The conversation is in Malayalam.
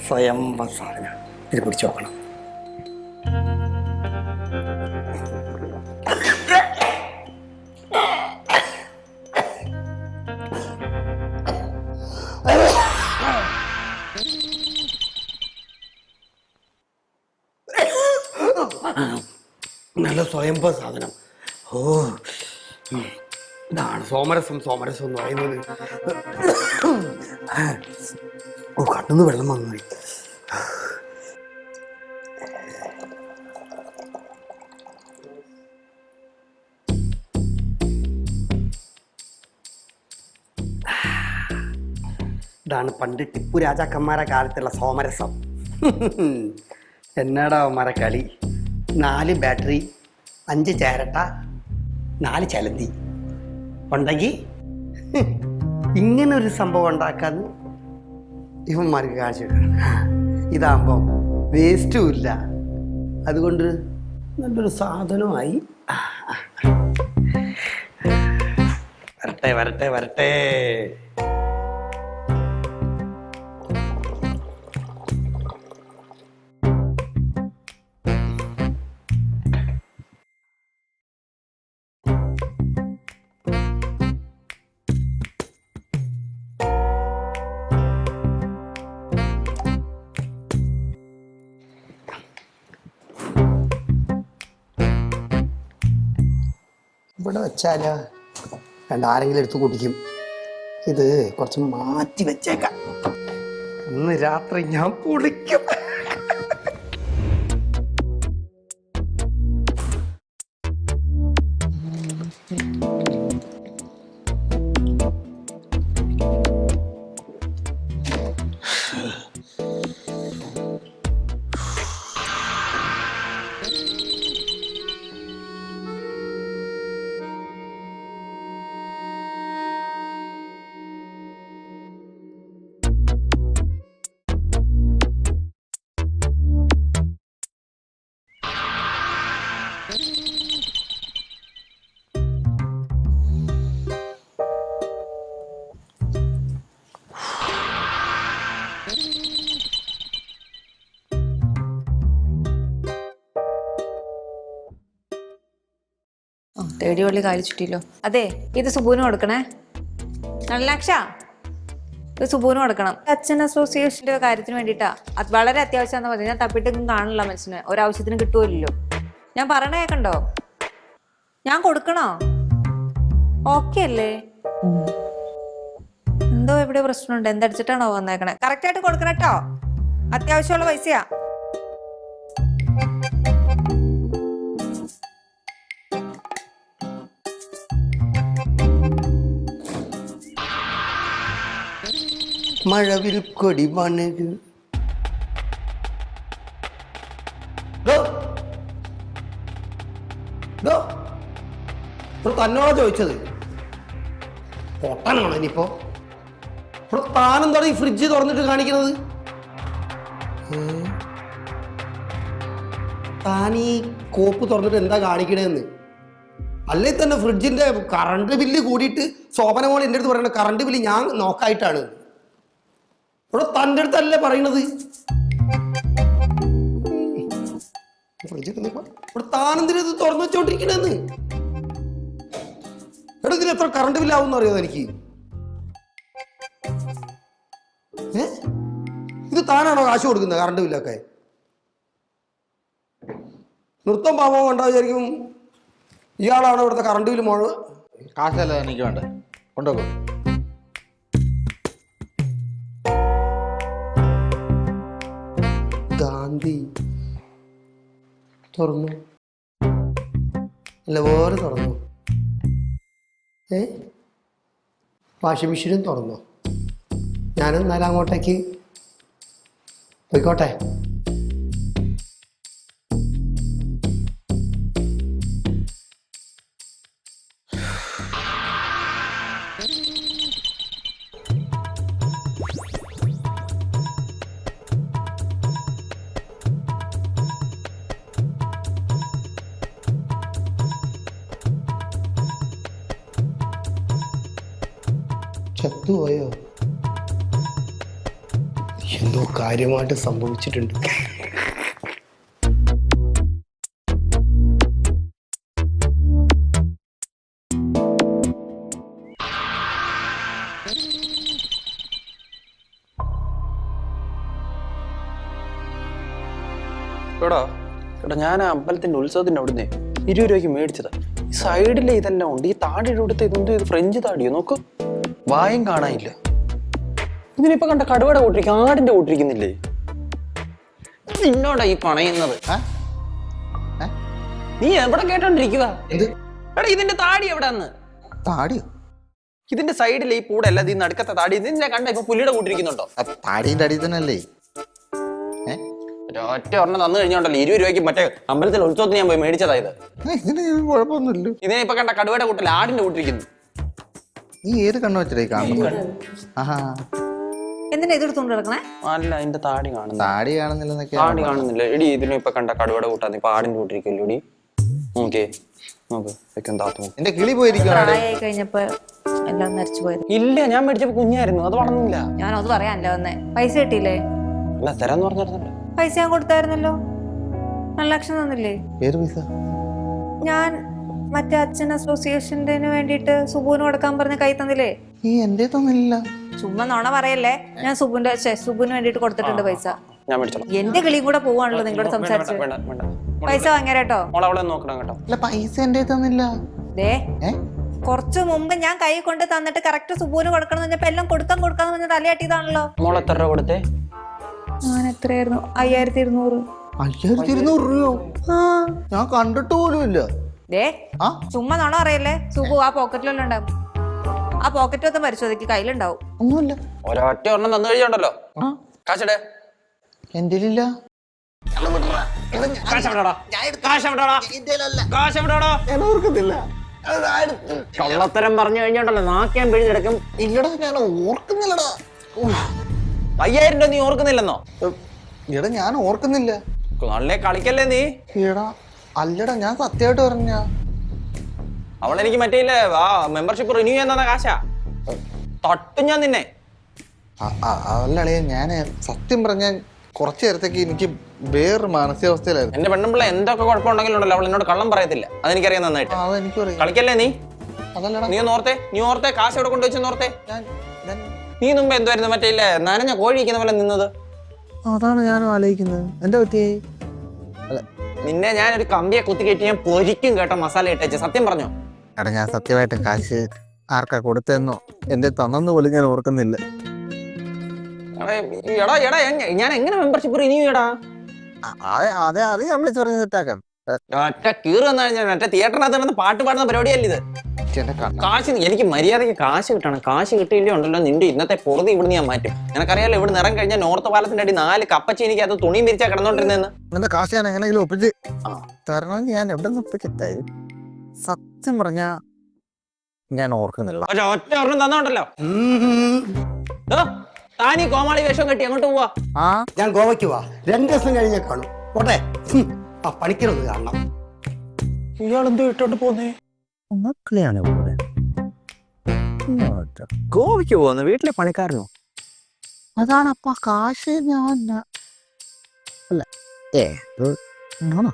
സ്വയംഭ സാധനം ഇത് പിടിച്ചു നോക്കണം. നല്ല സ്വയംഭ സാധനം. ഓ, ഇതാണ് സോമരസം. സോമരസം എന്ന് പറയുന്നത്. ഓ, കണ്ണുന്ന് വെള്ളം വന്നു. ഇതാണ് പണ്ട് ടിപ്പു രാജാക്കന്മാരെ കാലത്തുള്ള സോമരസം. എന്നാടാ അവന്മാരെ കളി. 4 ബാറ്ററി, 5 ചേരട്ട, 4 ചലന്തി ഉണ്ടെങ്കിൽ ഇങ്ങനൊരു സംഭവം ഉണ്ടാക്കാന്ന് ഇവന്മാർക്ക് കാണിച്ചിട്ടുണ്ട്. ഇതാകുമ്പം വേസ്റ്റും ഇല്ല, അതുകൊണ്ട് നല്ലൊരു സാധനമായി. വരട്ടെ വരട്ടെ വരട്ടെ. ഇവിടെ വെച്ചാലോ ആരെങ്കിലും എടുത്ത് കുടിക്കും. ഇത് കുറച്ച് മാറ്റി വെച്ചേക്കാം. ഇന്ന് രാത്രി ഞാൻ പൊളിക്കും. തേടി വള്ളി കാലി ചുറ്റില്ലോ. അതെ, ഇത് സുബുവിന് കൊടുക്കണേ. നല്ലാക്ഷ, ഇത് സുബുവിന് കൊടുക്കണം. അച്ഛൻ അസോസിയേഷന്റെ കാര്യത്തിന് വേണ്ടിയിട്ടാ. അത് വളരെ അത്യാവശ്യമാണെന്ന് പറഞ്ഞു. ഞാൻ തപ്പിട്ടും കാണില്ല മനുഷ്യന്. ഒരാവശ്യത്തിന് കിട്ടുമല്ലോ. ഞാൻ പറയണ കേക്കണ്ടോ? ഞാൻ കൊടുക്കണോ? ഓക്കെ അല്ലേ? എന്തോ എവിടെ പ്രശ്നമുണ്ട്. എന്തടിച്ചിട്ടാണോ വന്നേക്കണേ? കറക്റ്റ് ആയിട്ട് കൊടുക്കണട്ടോ. അത്യാവശ്യമുള്ള പൈസയാ. മഴവിൽ കൊടി മണക് തന്നോടാ ചോദിച്ചത്. പൊട്ടനാണോ ഇനിയിപ്പോ? താനെന്താണ് ഈ ഫ്രിഡ്ജ് തുറന്നിട്ട് കാണിക്കുന്നത്? താൻ ഈ കോപ്പ് തുറന്നിട്ട് എന്താ കാണിക്കണേന്ന്? അല്ലേ തന്നെ ഫ്രിഡ്ജിന്റെ കറണ്ട് ബില്ല് കൂടിയിട്ട് ശോഭന മോൾ എൻ്റെ അടുത്ത് പറയണ കറണ്ട് ബില്ല് ഞാൻ നോക്കായിട്ടാണ്. ഇവിടെ തൻ്റെ അടുത്തല്ലേ പറയണത്. ഇവിടെ താനെന്തിനാ ഇത് തുറന്നു വെച്ചോണ്ടിരിക്കണെന്ന്? എടാ, ഇതിന് എത്ര കറണ്ട് ബില്ലാവും അറിയാതെ എനിക്ക്? ഇത് താനാണോ കാശ് കൊടുക്കുന്നത് കറണ്ട് ബില്ലൊക്കെ? നൃത്തം പാപം കണ്ടാ വിചാരിക്കും ഇയാളാണ് ഇവിടുത്തെ കറണ്ട് ബില്ല് മുഴുവൻ. കാശല്ല എനിക്ക് വേണ്ട, കൊണ്ടുപോകും. ഗാന്ധി തുറന്നു അല്ല, വേറെ തുറന്നു. വാഷിംഗ് മെഷീനും തുറന്നു. ഞാനെന്നാലും അങ്ങോട്ടേക്ക് പോയിക്കോട്ടെ. ചത്തുപോയോ? എന്തോ കാര്യമായിട്ട് സംഭവിച്ചിട്ടുണ്ട്. എടാ ഞാൻ ആ അമ്പലത്തിന്റെ ഉത്സവത്തിന്റെ അവിടുന്ന് 20 രൂപയ്ക്ക് മേടിച്ചതാ. ഈ സൈഡിലെ ഇതെല്ലാം ഉണ്ട്. ഈ താടിയുടെ അടുത്ത് ഇതെന്തോ ഇത് ഫ്രഞ്ച് താടിയോ നോക്ക്, വായും കാണാനില്ല. ഇതിനിപ്പോ കണ്ട കടുവയുടെ കൂട്ടിരിക്കും, ആടിന്റെ കൂട്ടിരിക്കുന്നില്ലേ? നിന്നോടാ ഈ പണയുന്നത്? നീ എവിടെ കേട്ടോണ്ടിരിക്കുക? എടാ ഇതിന്റെ താടി എവിടെന്ന്? താടിയോ? ഇതിന്റെ സൈഡിലെ ഈ പൂടല്ല, ഈ നടുക്കത്തെ താടി. ഇതിനെ കണ്ട ഇപ്പൊ പുലിയുടെ കൂട്ടിരിക്കുന്നുണ്ടോ? താടിന്റെ അടിയിൽ തന്നെ അല്ലേ? ഒറ്റ ഒരെണ്ണം തന്നു കഴിഞ്ഞോണ്ടല്ലോ 20 രൂപയ്ക്ക് മറ്റേ അമ്പലത്തിൽ ഉത്സവത്തിന് ഞാൻ പോയി മേടിച്ചതായത്. ഇതിന് കുഴപ്പമൊന്നുമില്ല. ഇതിനെ ഇപ്പൊ കണ്ട കടുവയുടെ കൂട്ടിൽ ആടിന്റെ കൂട്ടിരിക്കുന്നു. നീ ഏത് കണ്ണു വെച്ചിട്ടേ കാണുന്നത്? ആഹാ, എന്തിനാ ഇതെടുത്തോണ്ട് കിടക്കണേ? അല്ല അതിന്റെ താടി കാണുന്നു. താടി കാണുന്നില്ലെന്നൊക്കെ. താടി കാണുന്നില്ല എടി. ഇതിനെ ഇപ്പൊ കണ്ട കടുവയുടെ കൂട്ടാന്ന് ഇപ്പൊ ആടിന്റെ കൂട്ടിരിക്കല്ലോ എടി. നോക്കേ നോക്ക്, വെക്കാൻ താത്തു. എന്റെ കിളി പോയിരിക്കുകയാണ്. പ്രായമായി കഴിഞ്ഞപ്പോ എല്ലാം നരച്ചു പോയത്. ഇല്ല, ഞാൻ മേടിച്ചപ്പോ കുഞ്ഞായിരുന്നു, അത് വളർന്നില്ല. ഞാൻ അത് പറയാനല്ല വന്നേ. പൈസ കിട്ടിയില്ലേ? അല്ല തരാന്ന് പറഞ്ഞിരുന്നല്ലോ. പൈസ ഞാൻ കൊടുത്തായിരുന്നല്ലോ. 1 ലക്ഷം തന്നില്ലേ? ഏത് പൈസ? ഞാൻ മറ്റേ അച്ഛൻ അസോസിയേഷന്റെ വേണ്ടിട്ട് സുബുവിന് കൊടുക്കാൻ പറഞ്ഞ കൈ തന്നില്ലേ? നീ എന്റെ തന്നില്ല. ചുമ്മാ നോണ പറയല്ലേ. ഞാൻ സുബുവിന് വേണ്ടിട്ട് കൊടുത്തിട്ടുണ്ട് പൈസ. ഞാൻ മേടിച്ചോളാം. എന്റെ കിളിയും കൂടെ പോവാണല്ലോ നിങ്ങളോട് സംസാരിച്ച്. വേണ്ട വേണ്ട, പൈസ വാങ്ങിയാട്ടോ. മോളെ അവളെ നോക്കണം കേട്ടോ. അല്ല പൈസ എന്റെ തന്നില്ല. ദേ കുറച്ചു മുമ്പ് ഞാൻ കൈ കൊണ്ട് തന്നിട്ട് കറക്റ്റ് സുബുവിന് കൊടുക്കണം എന്ന് പറഞ്ഞപ്പോ എല്ലാം കൊടുക്കാന്ന് പറഞ്ഞ തലയാട്ടിയതാണല്ലോ. മോളെ എത്ര രൂപ കൊടുത്തേ? ഞാൻ എത്രയായിരുന്നു? 5200. 5200 രൂപയോ? ഞാൻ കണ്ടിട്ട് പോലും ഇല്ല. ദേ ചുമ്മാ നോണ പറയല്ലേ. സുബു ആ പോക്കറ്റിലെല്ലാം ഉണ്ടാവും. ആ പോക്കറ്റ് ഒന്നും പരിശോധിക്ക്, കയ്യിലുണ്ടാവും. ഒന്നുമില്ല. ഒരൊറ്റ ഒരെണ്ണം തന്നു കഴിഞ്ഞോണ്ടല്ലോ. കാശടെ എന്റെ ഇല്ല. കള്ളത്തരം പറഞ്ഞു കഴിഞ്ഞോണ്ടല്ലോ നാക്കാൻ പിഴിഞ്ഞെടുക്കും. ഇല്ലടാ ഞാൻ ഓർക്കുന്നില്ലടാ. 5000 രൂപ നീ ഓർക്കുന്നില്ലെന്നോ? എടാ ഞാൻ ഓർക്കുന്നില്ല. നല്ലേ കളിക്കല്ലേ നീ? എടാ അല്ലടാ ഞാൻ സത്യമായിട്ട് പറഞ്ഞ. അവളെനിക്ക് മറ്റേ മെമ്പർഷിപ്പ് റിന്യൂ ചെയ്യാൻ തന്ന കാശാ. തട്ടും ഞാൻ നിന്നെ. അല്ലടേ ഞാൻ സത്യം പറഞ്ഞ കുറച്ചു നേരത്തേക്ക് എനിക്ക് വേറൊരു മാനസികാവസ്ഥയിലായിരുന്നു. എന്റെ പെണ്ണുമ്പിള്ള എന്തൊക്കെ കുഴപ്പമുണ്ടെങ്കിലും ഉണ്ടല്ലോ അവൾ എന്നോട് കള്ളം പറയത്തില്ല. അതെനിക്കറിയാം നന്നായിട്ട്. അതെനിക്കറിയാം. കളിക്കല്ലേ നീ? അതല്ലടാ നീ ഓർത്തേ കാശ് എവിടെ കൊണ്ടുവച്ചെന്ന് ഓർത്തേ. നീ മുമ്പ് എന്തുവായിരുന്നു മറ്റേ നനഞ്ഞ കോഴി ഇരിക്കുന്ന പോലെ നിന്നത്? അതാണ് ഞാനും ആലോചിക്കുന്നത്. എന്താ പറ്റിയേ? നിന്നെ ഞാൻ ഒരു കമ്പിയെ കുത്തി കയറ്റി ഞാൻ പൊരിക്കും കേട്ടോ, മസാല ഇട്ടേച്ച്. സത്യം പറഞ്ഞോ? എടാ ഞാൻ സത്യമായിട്ട് കാശ് ആർക്കാ കൊടുത്തെന്നോ എന്റെ തന്നെന്ന് പോലും ഞാൻ ഓർക്കുന്നില്ല. എടാ ഞാൻ എങ്ങനെ മെമ്പർഷിപ്പ് റിന്യൂ ചെയ്യടാ? അതെ അത് ഞാൻ വിളിച്ചു പറഞ്ഞ് സെറ്റാക്കാം. ഒറ്റ കീറ് വന്നാൽ ഞാൻ മറ്റേ തിയേറ്ററിനകത്ത് പാട്ട് പാടുന്ന പരിപാടിയല്ല ഇത്. കാശ് എനിക്ക് മര്യാദയ്ക്ക് കാശ് കിട്ടണം. കാശ് കിട്ടിയില്ലേ ഉണ്ടല്ലോ നിന്റെ ഇന്നത്തെ പൊറുതി ഇവിടുന്ന് ഞാൻ മാറ്റും. നിനക്കറിയാലോ ഇവിടെ നിറം കഴിഞ്ഞാൽ നോർത്ത് പാലത്തിന്റെ അടി 4 കപ്പച്ചീനിക്ക് അത് തുണിയും വിരിച്ചാ കിടന്നോണ്ടിരുന്നെന്ന്. എന്റെ കാശ് ഞാൻ എങ്ങനെയെങ്കിലും ഒപ്പിച്ച് തരണമെങ്കിൽ ഞാൻ എവിടെ നിന്ന് ഒപ്പിച്ചിട്ടായി? സത്യം പറഞ്ഞ ഞാൻ ഓർക്കുന്നില്ല. ഒറ്റ ഒരെണ്ണം തന്നോണ്ടല്ലോ. താനീ കോമാളി വേഷം കെട്ടി അങ്ങോട്ട് പോവാ. ഞാൻ ഗോവയ്ക്ക് പോവാ. 2 ദിവസം കഴിഞ്ഞ കാണും. പോട്ടെ. ആ പണിക്കരൊന്ന് കാണണം. ഇയാളെന്തോ ഇട്ടോണ്ട് പോന്നേ? മക്കളെയാണ് ഗോവയ്ക്ക് പോകുന്നു. വീട്ടിലെ പണിക്കാരനോ? അതാണപ്പ കാശ് ഞാൻ അല്ല ആണോ?